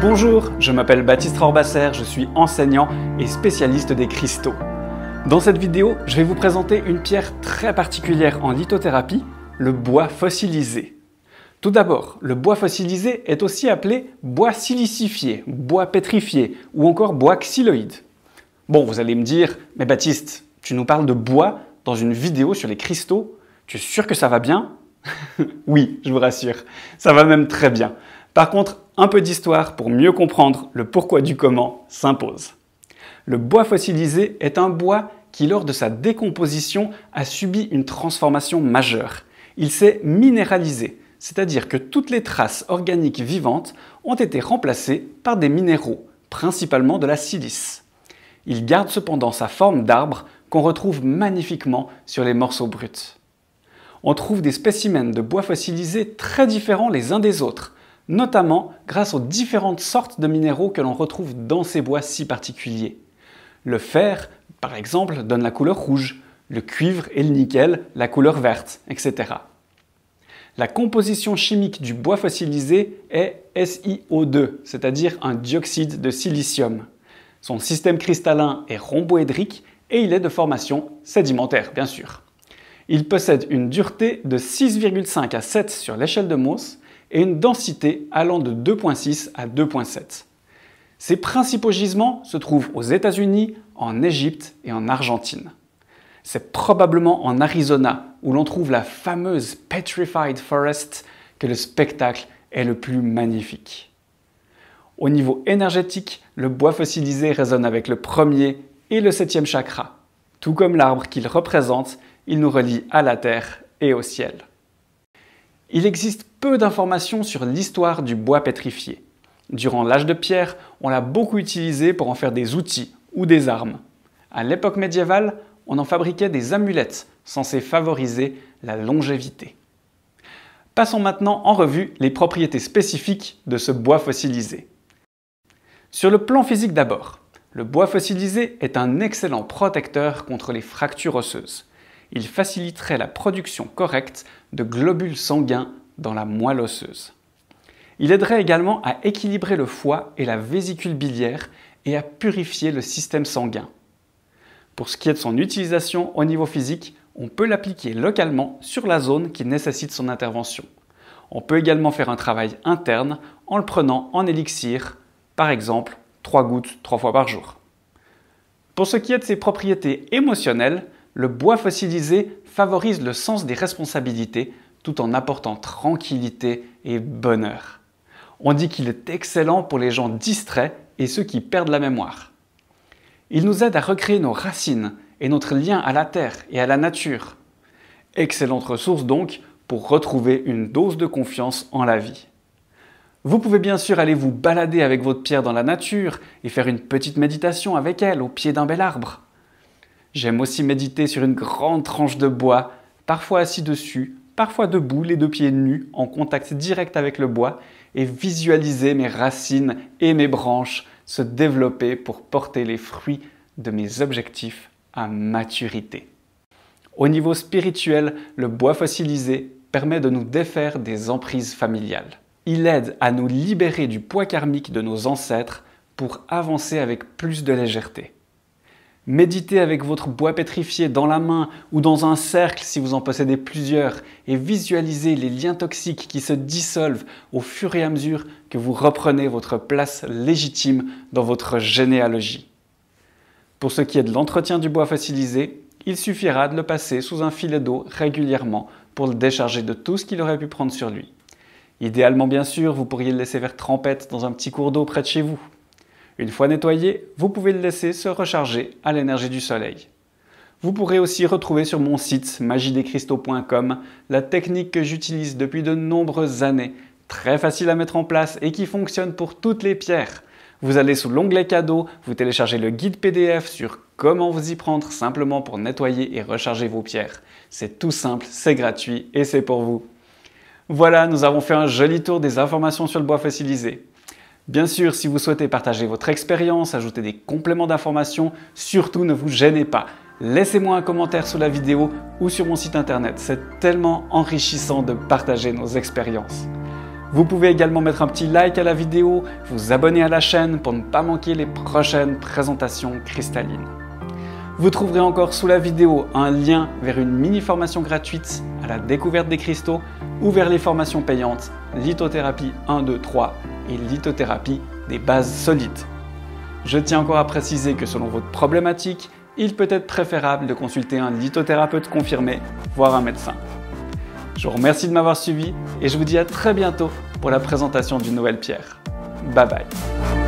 Bonjour, je m'appelle Baptiste Rorbasser, je suis enseignant et spécialiste des cristaux. Dans cette vidéo, je vais vous présenter une pierre très particulière en lithothérapie, le bois fossilisé. Tout d'abord, le bois fossilisé est aussi appelé bois silicifié, bois pétrifié ou encore bois xyloïde. Bon, vous allez me dire, mais Baptiste, tu nous parles de bois dans une vidéo sur les cristaux, tu es sûr que ça va bien? Oui, je vous rassure, ça va même très bien. Par contre, un peu d'histoire pour mieux comprendre le pourquoi du comment s'impose. Le bois fossilisé est un bois qui, lors de sa décomposition, a subi une transformation majeure. Il s'est minéralisé, c'est-à-dire que toutes les traces organiques vivantes ont été remplacées par des minéraux, principalement de la silice. Il garde cependant sa forme d'arbre qu'on retrouve magnifiquement sur les morceaux bruts. On trouve des spécimens de bois fossilisés très différents les uns des autres, notamment grâce aux différentes sortes de minéraux que l'on retrouve dans ces bois si particuliers. Le fer, par exemple, donne la couleur rouge, le cuivre et le nickel la couleur verte, etc. La composition chimique du bois fossilisé est SiO2, c'est-à-dire un dioxyde de silicium. Son système cristallin est rhomboédrique et il est de formation sédimentaire, bien sûr. Il possède une dureté de 6,5 à 7 sur l'échelle de Mohs et une densité allant de 2,6 à 2,7. Ses principaux gisements se trouvent aux États-Unis, en Égypte et en Argentine. C'est probablement en Arizona où l'on trouve la fameuse Petrified Forest que le spectacle est le plus magnifique. Au niveau énergétique, le bois fossilisé résonne avec le premier et le septième chakra. Tout comme l'arbre qu'il représente, il nous relie à la terre et au ciel. Il existe peu d'informations sur l'histoire du bois pétrifié. Durant l'âge de pierre, on l'a beaucoup utilisé pour en faire des outils ou des armes. À l'époque médiévale, on en fabriquait des amulettes censées favoriser la longévité. Passons maintenant en revue les propriétés spécifiques de ce bois fossilisé. Sur le plan physique d'abord, le bois fossilisé est un excellent protecteur contre les fractures osseuses. Il faciliterait la production correcte de globules sanguins dans la moelle osseuse. Il aiderait également à équilibrer le foie et la vésicule biliaire et à purifier le système sanguin. Pour ce qui est de son utilisation au niveau physique, on peut l'appliquer localement sur la zone qui nécessite son intervention. On peut également faire un travail interne en le prenant en élixir, par exemple 3 gouttes 3 fois par jour. Pour ce qui est de ses propriétés émotionnelles, le bois fossilisé favorise le sens des responsabilités tout en apportant tranquillité et bonheur. On dit qu'il est excellent pour les gens distraits et ceux qui perdent la mémoire. Il nous aide à recréer nos racines et notre lien à la terre et à la nature. Excellente ressource donc pour retrouver une dose de confiance en la vie. Vous pouvez bien sûr aller vous balader avec votre pierre dans la nature et faire une petite méditation avec elle au pied d'un bel arbre. J'aime aussi méditer sur une grande tranche de bois, parfois assis dessus, parfois debout, les deux pieds nus, en contact direct avec le bois, et visualiser mes racines et mes branches se développer pour porter les fruits de mes objectifs à maturité. Au niveau spirituel, le bois fossilisé permet de nous défaire des emprises familiales. Il aide à nous libérer du poids karmique de nos ancêtres pour avancer avec plus de légèreté. Méditez avec votre bois pétrifié dans la main ou dans un cercle si vous en possédez plusieurs et visualisez les liens toxiques qui se dissolvent au fur et à mesure que vous reprenez votre place légitime dans votre généalogie. Pour ce qui est de l'entretien du bois fossilisé, il suffira de le passer sous un filet d'eau régulièrement pour le décharger de tout ce qu'il aurait pu prendre sur lui. Idéalement bien sûr, vous pourriez le laisser faire trempette dans un petit cours d'eau près de chez vous. Une fois nettoyé, vous pouvez le laisser se recharger à l'énergie du soleil. Vous pourrez aussi retrouver sur mon site magiedescristaux.com la technique que j'utilise depuis de nombreuses années, très facile à mettre en place et qui fonctionne pour toutes les pierres. Vous allez sous l'onglet cadeaux, vous téléchargez le guide PDF sur comment vous y prendre simplement pour nettoyer et recharger vos pierres. C'est tout simple, c'est gratuit et c'est pour vous. Voilà, nous avons fait un joli tour des informations sur le bois fossilisé. Bien sûr, si vous souhaitez partager votre expérience, ajouter des compléments d'informations, surtout ne vous gênez pas. Laissez-moi un commentaire sous la vidéo ou sur mon site internet. C'est tellement enrichissant de partager nos expériences. Vous pouvez également mettre un petit like à la vidéo, vous abonner à la chaîne pour ne pas manquer les prochaines présentations cristallines. Vous trouverez encore sous la vidéo un lien vers une mini-formation gratuite à la découverte des cristaux ou vers les formations payantes lithothérapie 1, 2, 3 et lithothérapie des bases solides. Je tiens encore à préciser que selon votre problématique, il peut être préférable de consulter un lithothérapeute confirmé, voire un médecin. Je vous remercie de m'avoir suivi et je vous dis à très bientôt pour la présentation d'une nouvelle pierre. Bye bye.